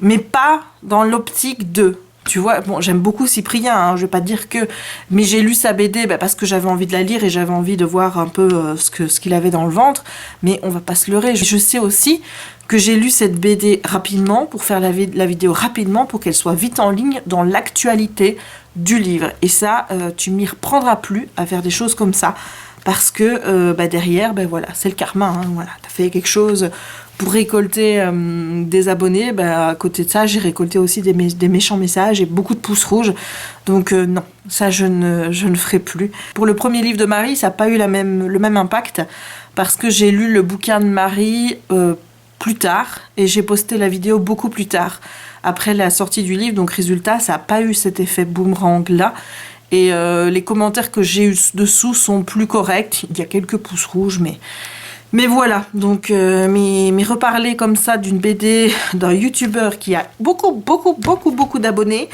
mais pas dans l'optique de, tu vois, bon j'aime beaucoup Cyprien, hein, je vais pas dire que, mais j'ai lu sa BD parce que j'avais envie de la lire et j'avais envie de voir un peu ce qu'il avait dans le ventre, mais on va pas se leurrer, je sais aussi que j'ai lu cette BD rapidement pour faire la vidéo rapidement pour qu'elle soit vite en ligne dans l'actualité du livre. Et ça, tu m'y reprendras plus à faire des choses comme ça. Parce que derrière, voilà, c'est le karma. Hein, voilà. Tu as fait quelque chose pour récolter des abonnés. À côté de ça, j'ai récolté aussi des méchants messages et beaucoup de pouces rouges. Donc non, ça je ne ferai plus. Pour le premier livre de Marie, ça n'a pas eu le même impact. Parce que j'ai lu le bouquin de Marie plus tard et j'ai posté la vidéo beaucoup plus tard après la sortie du livre, donc résultat ça n'a pas eu cet effet boomerang là et les commentaires que j'ai eu dessous sont plus corrects, il y a quelques pouces rouges mais voilà, donc mais reparler comme ça d'une BD d'un youtubeur qui a beaucoup d'abonnés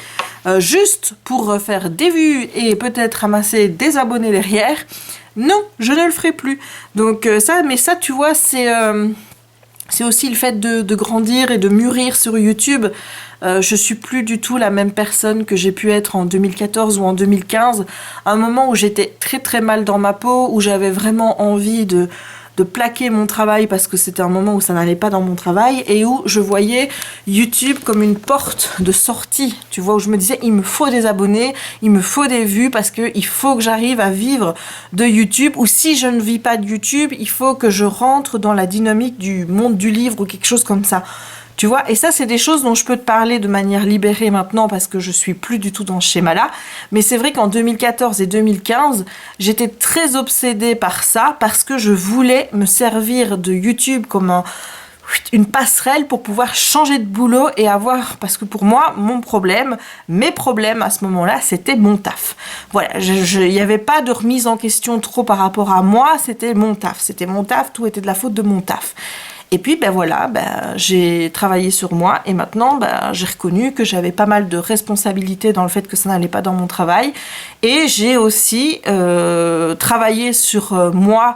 juste pour faire des vues et peut-être ramasser des abonnés derrière, non, je ne le ferai plus. Donc ça tu vois, c'est aussi le fait de grandir et de mûrir sur YouTube. Je suis plus du tout la même personne que j'ai pu être en 2014 ou en 2015. À un moment où j'étais très très mal dans ma peau, où j'avais vraiment envie de plaquer mon travail parce que c'était un moment où ça n'allait pas dans mon travail et où je voyais YouTube comme une porte de sortie, tu vois, où je me disais il me faut des abonnés, il me faut des vues parce que il faut que j'arrive à vivre de YouTube, ou si je ne vis pas de YouTube, il faut que je rentre dans la dynamique du monde du livre ou quelque chose comme ça. Tu vois, et ça, c'est des choses dont je peux te parler de manière libérée maintenant parce que je suis plus du tout dans ce schéma-là. Mais c'est vrai qu'en 2014 et 2015, j'étais très obsédée par ça parce que je voulais me servir de YouTube comme une passerelle pour pouvoir changer de boulot et avoir, parce que pour moi, mes problèmes à ce moment-là, c'était mon taf. Voilà, il n'y avait pas de remise en question trop par rapport à moi, c'était mon taf, tout était de la faute de mon taf. Et puis j'ai travaillé sur moi et maintenant j'ai reconnu que j'avais pas mal de responsabilités dans le fait que ça n'allait pas dans mon travail, et j'ai aussi travaillé sur moi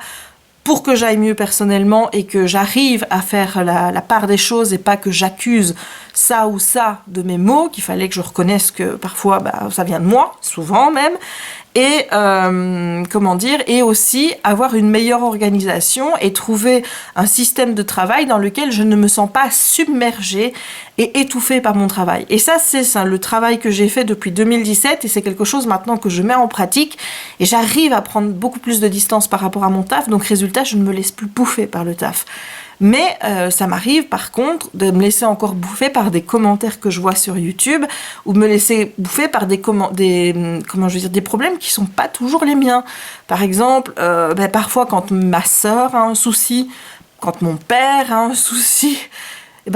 pour que j'aille mieux personnellement et que j'arrive à faire la part des choses et pas que j'accuse ça ou ça de mes mots, qu'il fallait que je reconnaisse que parfois ça vient de moi, souvent même, et et aussi avoir une meilleure organisation et trouver un système de travail dans lequel je ne me sens pas submergée et étouffée par mon travail. Et ça, c'est le travail que j'ai fait depuis 2017 et c'est quelque chose maintenant que je mets en pratique et j'arrive à prendre beaucoup plus de distance par rapport à mon taf, donc résultat, je ne me laisse plus bouffer par le taf. Mais ça m'arrive par contre de me laisser encore bouffer par des commentaires que je vois sur YouTube ou me laisser bouffer par des problèmes qui sont pas toujours les miens. Par exemple, parfois quand ma sœur a un souci, quand mon père a un souci,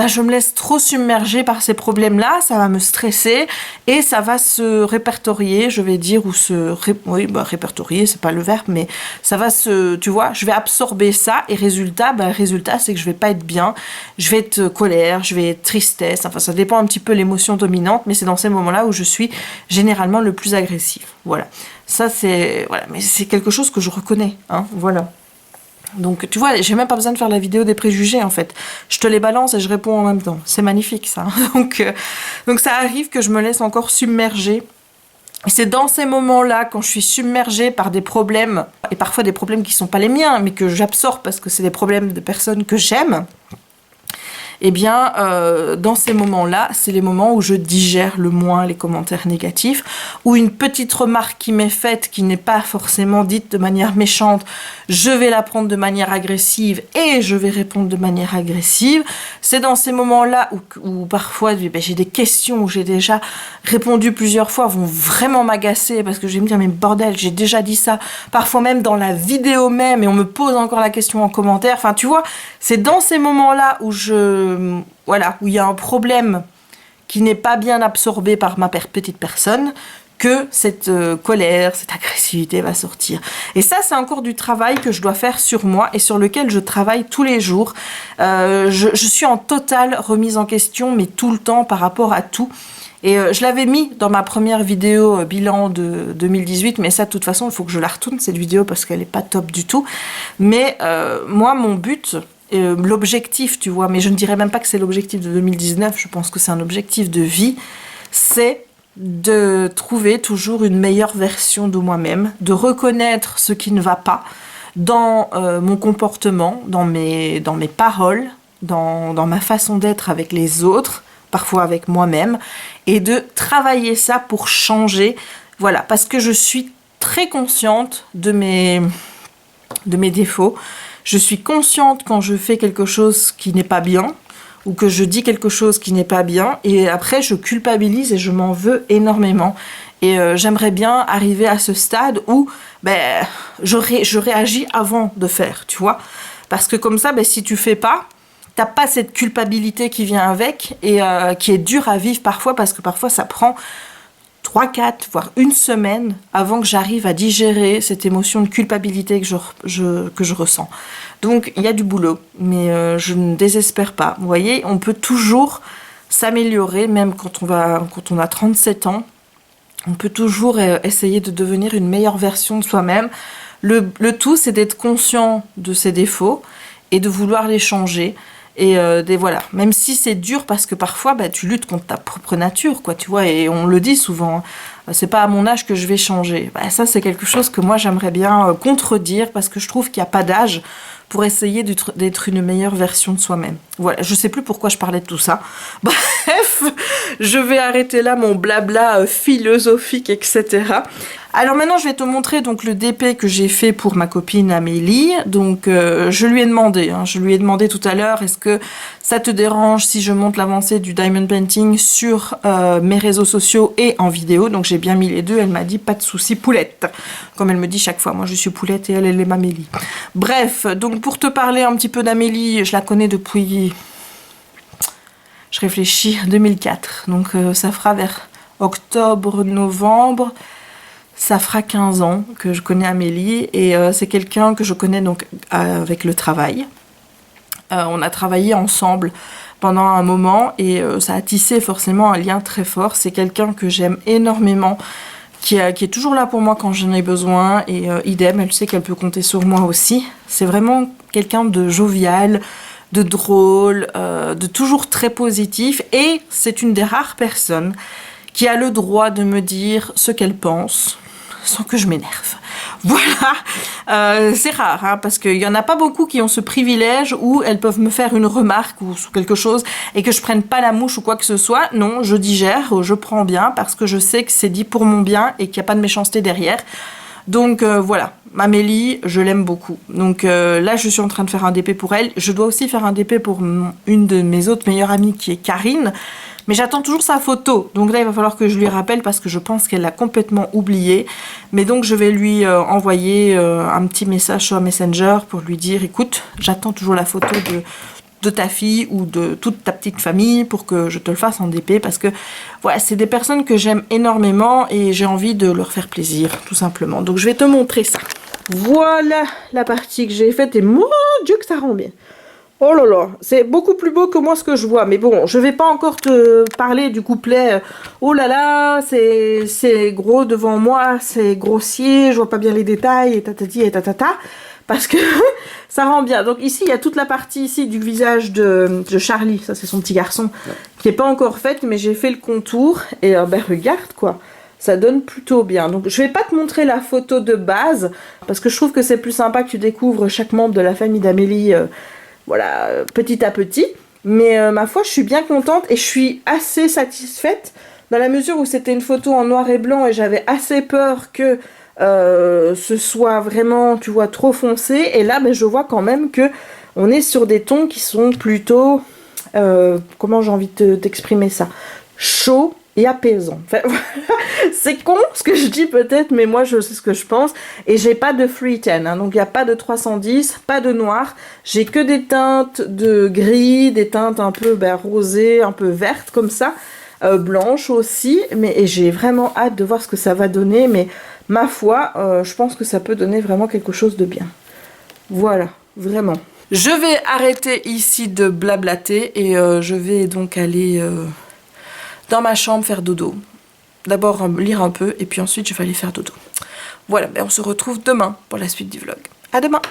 je me laisse trop submerger par ces problèmes-là, ça va me stresser et ça va se répertorier, je vais dire, ou répertorier, c'est pas le verbe, mais ça va tu vois, je vais absorber ça et résultat, c'est que je vais pas être bien, je vais être colère, je vais être tristesse, enfin ça dépend un petit peu l'émotion dominante, mais c'est dans ces moments-là où je suis généralement le plus agressive. Voilà, ça c'est, voilà, mais c'est quelque chose que je reconnais, hein, voilà. Donc tu vois, j'ai même pas besoin de faire la vidéo des préjugés en fait. Je te les balance et je réponds en même temps. C'est magnifique ça. Donc ça arrive que je me laisse encore submerger. Et c'est dans ces moments-là, quand je suis submergée par des problèmes, et parfois des problèmes qui sont pas les miens, mais que j'absorbe parce que c'est des problèmes de personnes que j'aime, eh bien, dans ces moments-là, c'est les moments où je digère le moins les commentaires négatifs, où une petite remarque qui m'est faite, qui n'est pas forcément dite de manière méchante, je vais la prendre de manière agressive et je vais répondre de manière agressive. C'est dans ces moments-là où parfois j'ai des questions où j'ai déjà répondu plusieurs fois, vont vraiment m'agacer parce que je vais me dire mais bordel, j'ai déjà dit ça, parfois même dans la vidéo même, et on me pose encore la question en commentaire. Enfin, tu vois, c'est dans ces moments-là où où il y a un problème qui n'est pas bien absorbé par ma petite personne, que cette colère, cette agressivité va sortir. Et ça, c'est encore du travail que je dois faire sur moi et sur lequel je travaille tous les jours. Je suis en totale remise en question, mais tout le temps par rapport à tout. Et je l'avais mis dans ma première vidéo bilan de 2018, mais ça, de toute façon, il faut que je la retourne, cette vidéo, parce qu'elle n'est pas top du tout. Mais moi, mon but, l'objectif, tu vois, mais je ne dirais même pas que c'est l'objectif de 2019, je pense que c'est un objectif de vie, c'est de trouver toujours une meilleure version de moi-même, de reconnaître ce qui ne va pas dans mon comportement, dans mes paroles, dans ma façon d'être avec les autres, parfois avec moi-même, et de travailler ça pour changer, voilà, parce que je suis très consciente de mes défauts, je suis consciente quand je fais quelque chose qui n'est pas bien, ou que je dis quelque chose qui n'est pas bien, et après je culpabilise et je m'en veux énormément. Et j'aimerais bien arriver à ce stade où je réagis avant de faire, tu vois. Parce que comme ça, si tu fais pas, t'as pas cette culpabilité qui vient avec, et qui est dure à vivre parfois, parce que parfois ça prend 3, 4, voire une semaine avant que j'arrive à digérer cette émotion de culpabilité que je ressens. Donc il y a du boulot, mais je ne désespère pas. Vous voyez, on peut toujours s'améliorer, même quand on a 37 ans. On peut toujours essayer de devenir une meilleure version de soi-même. Le tout, c'est d'être conscient de ses défauts et de vouloir les changer. Et voilà, même si c'est dur, parce que parfois tu luttes contre ta propre nature, quoi, tu vois, et on le dit souvent, c'est pas à mon âge que je vais changer. Ça, c'est quelque chose que moi j'aimerais bien contredire, parce que je trouve qu'il n'y a pas d'âge pour essayer d'être une meilleure version de soi-même. Voilà, je sais plus pourquoi je parlais de tout ça. Bref, je vais arrêter là mon blabla philosophique, etc. Alors maintenant, je vais te montrer donc le DP que j'ai fait pour ma copine Amélie. Donc je lui ai demandé tout à l'heure, est-ce que ça te dérange si je monte l'avancée du diamond painting sur mes réseaux sociaux et en vidéo? Donc j'ai bien mis les deux. Elle m'a dit pas de souci, poulette, comme elle me dit chaque fois. Moi je suis poulette et elle est Amélie. Bref, donc pour te parler un petit peu d'Amélie, je la connais depuis, je réfléchis, 2004. Donc ça fera vers octobre, novembre. Ça fera 15 ans que je connais Amélie, et c'est quelqu'un que je connais donc avec le travail. On a travaillé ensemble pendant un moment, et ça a tissé forcément un lien très fort. C'est quelqu'un que j'aime énormément, qui est toujours là pour moi quand j'en ai besoin, et idem, elle sait qu'elle peut compter sur moi aussi. C'est vraiment quelqu'un de jovial, de drôle, de toujours très positif, et c'est une des rares personnes qui a le droit de me dire ce qu'elle pense sans que je m'énerve. Voilà, c'est rare, hein, parce qu'il y en a pas beaucoup qui ont ce privilège où elles peuvent me faire une remarque ou quelque chose et que je prenne pas la mouche ou quoi que ce soit. Non, je digère, je prends bien, parce que je sais que c'est dit pour mon bien et qu'il n'y a pas de méchanceté derrière. Donc voilà, Amélie, je l'aime beaucoup. Donc là, je suis en train de faire un DP pour elle. Je dois aussi faire un DP pour une de mes autres meilleures amies, qui est Karine. Mais j'attends toujours sa photo. Donc là, il va falloir que je lui rappelle, parce que je pense qu'elle l'a complètement oublié. Mais donc, je vais lui envoyer un petit message sur Messenger pour lui dire, écoute, j'attends toujours la photo de ta fille ou de toute ta petite famille pour que je te le fasse en DP, parce que voilà, c'est des personnes que j'aime énormément et j'ai envie de leur faire plaisir, tout simplement. Donc, je vais te montrer ça. Voilà la partie que j'ai faite, et mon Dieu que ça rend bien. Oh là là, c'est beaucoup plus beau que moi ce que je vois. Mais bon, je vais pas encore te parler du couplet. Oh là là, c'est gros devant moi, c'est grossier, je vois pas bien les détails, et tatati et tatata. Parce que ça rend bien. Donc ici, il y a toute la partie ici du visage de Charlie. Ça, c'est son petit garçon, qui est pas encore faite, mais j'ai fait le contour. Et regarde quoi. Ça donne plutôt bien. Donc je vais pas te montrer la photo de base, parce que je trouve que c'est plus sympa que tu découvres chaque membre de la famille d'Amélie. Voilà, petit à petit. Mais ma foi, je suis bien contente et je suis assez satisfaite dans la mesure où c'était une photo en noir et blanc et j'avais assez peur que ce soit vraiment, tu vois, trop foncé. Et là, ben, je vois quand même que on est sur des tons qui sont plutôt, comment j'ai envie de t'exprimer ça, chaud et apaisant. Enfin, c'est con ce que je dis peut-être, mais moi je sais ce que je pense. Et j'ai pas de 310, hein, donc il n'y a pas de 310, pas de noir. J'ai que des teintes de gris, des teintes un peu rosées, un peu vertes comme ça, blanches aussi. Et j'ai vraiment hâte de voir ce que ça va donner. Mais ma foi, je pense que ça peut donner vraiment quelque chose de bien. Voilà, vraiment. Je vais arrêter ici de blablater et je vais donc aller dans ma chambre faire dodo. D'abord lire un peu et puis ensuite je vais aller faire dodo. Voilà, on se retrouve demain pour la suite du vlog. À demain!